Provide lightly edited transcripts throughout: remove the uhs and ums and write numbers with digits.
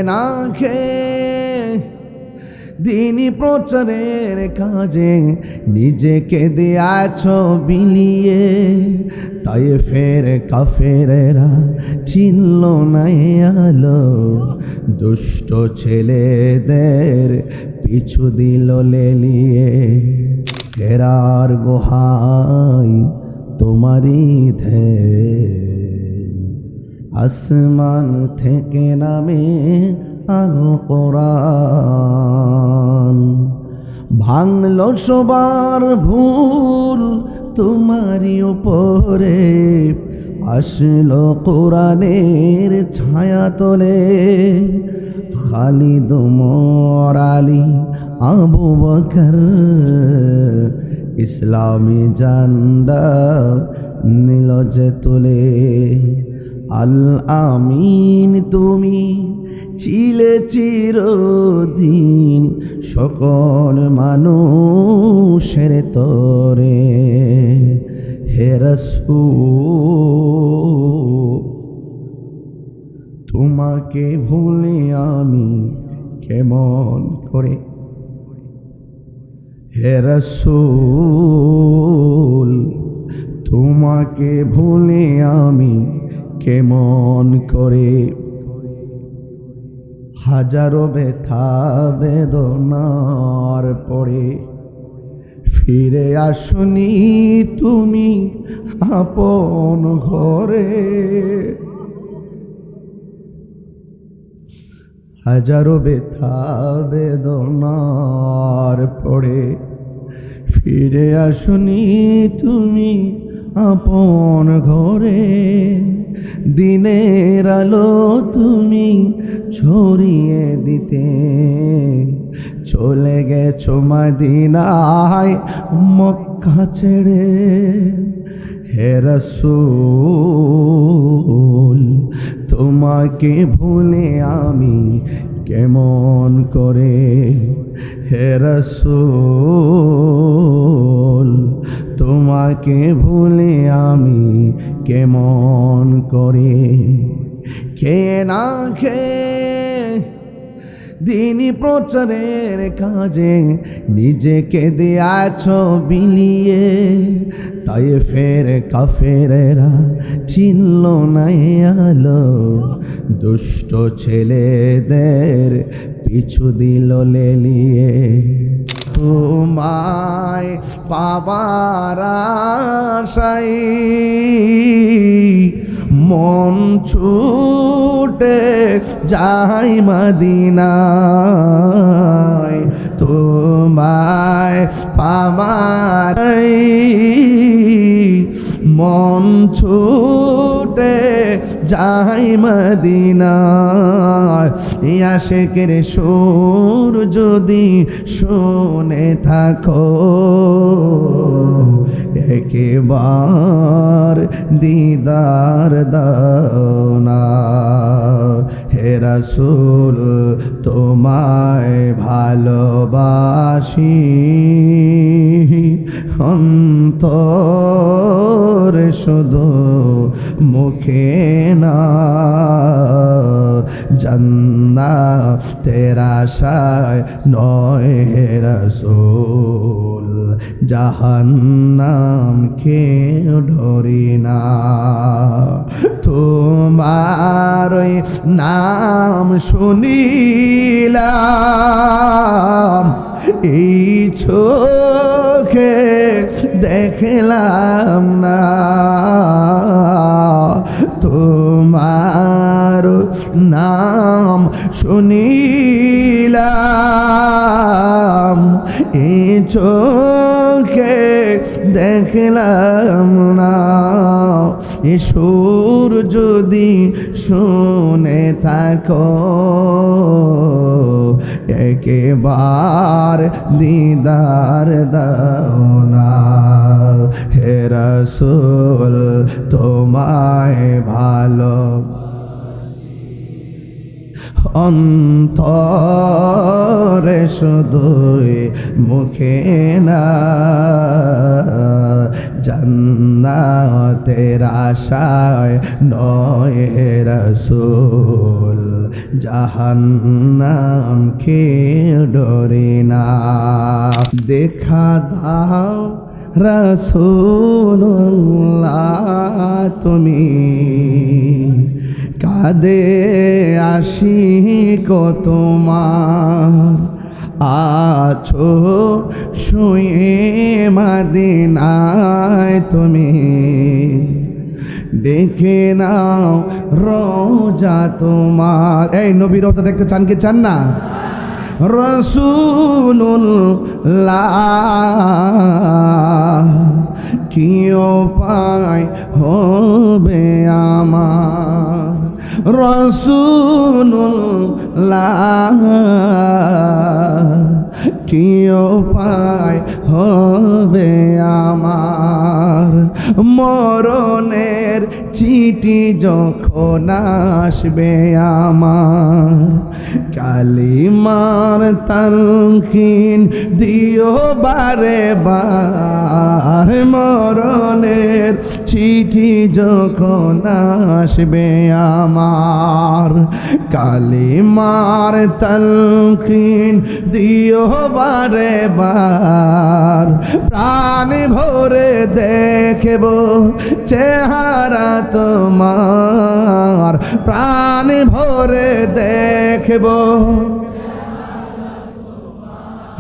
না খেয়ে দিনী প্রচারের কাজে নিজেকে দিয়াছ বিলিয়ে, তাই ফের কাফেরেরা চিনল না আলো, দুষ্ট ছেলেদের পিছু দিল লেলিয়ে। হেরার গুহায় তোমারই আসমান থেকে নামে আল কোরআন, ভাঙল সবার ভুল তোমারই উপরে, আসলো কোরআনের ছায়া তলে। খালিদ ওমর আলী আবু বকর ইসলামী জান্ডা নিল যে তুলে। আল আমিন তুমি ছিলে চিরদিন সকল মানুষের তরে, হে রাসূল তোমাকে ভুলে আমি কেমন করে, হে রাসূল তোমাকে ভুলে আমি কেমন করে। হাজারো ব্যথা বেদনার পরে ফিরে আসনি তুমি আপন ঘরে, হাজারো ব্যথা বেদনার পরে ফিরে আসনি তুমি আপন ঘরে। দিনের আলো তুমি ছড়িয়ে দিতে চলে গেছো মদিনায় মক্কা ছেড়ে, হে রাসূল তোমাকে ভুলে আমি কেমন করে, হে রাসূল তোমাকে ভুলে আমি কেমন করে। কে না খেয়ে দিনী প্রচারের কাজে নিজেকে দিয়াছ বিলিয়ে, তাই ফের কাফেরেরা চিনল না আলো, দুষ্ট ছেলেদের পিছু দিল লেলিয়ে। তোমায় পাবার আশায় মন ছুটে যাই মদিনায়, তোমায় পাবার মন ছুটে যাই মদিনায়। আশিকের সুর যদি শুনে থাকো একবার দিদার দাও না, হে রাসূল তোমায় ভালোবাসি অন্তর শুধু মুখে না, জান্নাতের আশায় নয় হে রাসূল, জাহান্নামকে ধরি না। তোমার নাম শুনিলাম এই চোখে দেখলাম না, তোমার নাম শুনিলাম এই চোখে দেখলাম না। এ সুর যদি শুনে থাকো একবার দিদার দাও না, হে রাসূল তোমায় ভালো অন্তরে শুধুই মুখে না, জান্নাতের আশায় নয় হে রাসূল। জাহান্নামকে ডরে না। দেখা দাও রাসূলুল্লাহ তুমি, কাঁদে আশিক তোমার, আছো শুয়ে মদিনায় তুমি, ডেকে নাও রোজা তোমার। এই নবী রোজা দেখতে চান কি চান না? রাসূলুল্লাহ কি উপায় হবে আমার, রাসূলুল্লাহ কি উপায় হবে আমার, মরণের চিঠি যখন আসবে আমার, কালিমার তালকিন দিও বারে বার, মরণের চিঠি যখন আসবে আমার, কালিমার তালকিন দিও বারে বার, প্রাণ ভরে দেখব চেহারা তোমার, প্রাণ ভরে দেখব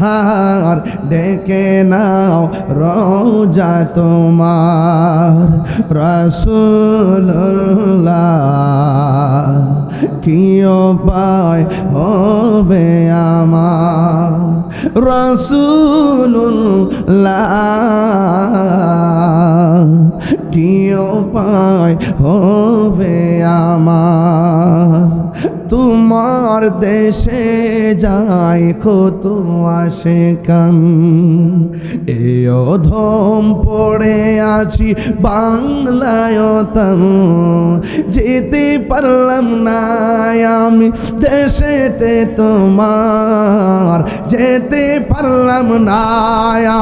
হার, ডেকে নাও রোজা তোমার, রাসূলুল্লাহ কি উপায় হবে আমার, রাসূলুল্লাহ কি উপায় হবে আমার, তোমার দেশে যায় কত আশিকান, এ অধম পড়ে আছি বাংলায় তান, যেতে পারলাম না আমি দেশেতে তোমার, যেতে পারলাম না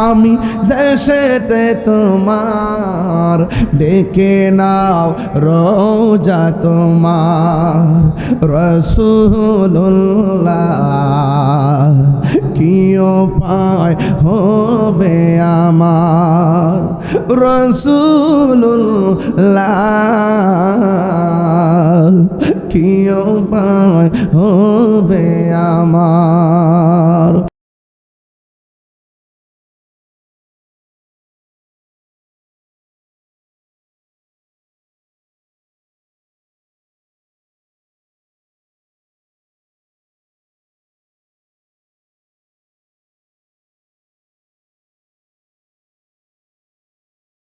আমি দেশেতে তোমার, ডেকে নাও রোজা তোমার, রাসূলুল্লাহ কি উপায় হবে আমার, রাসূলুল্লাহ কি উপায় হবে আমার।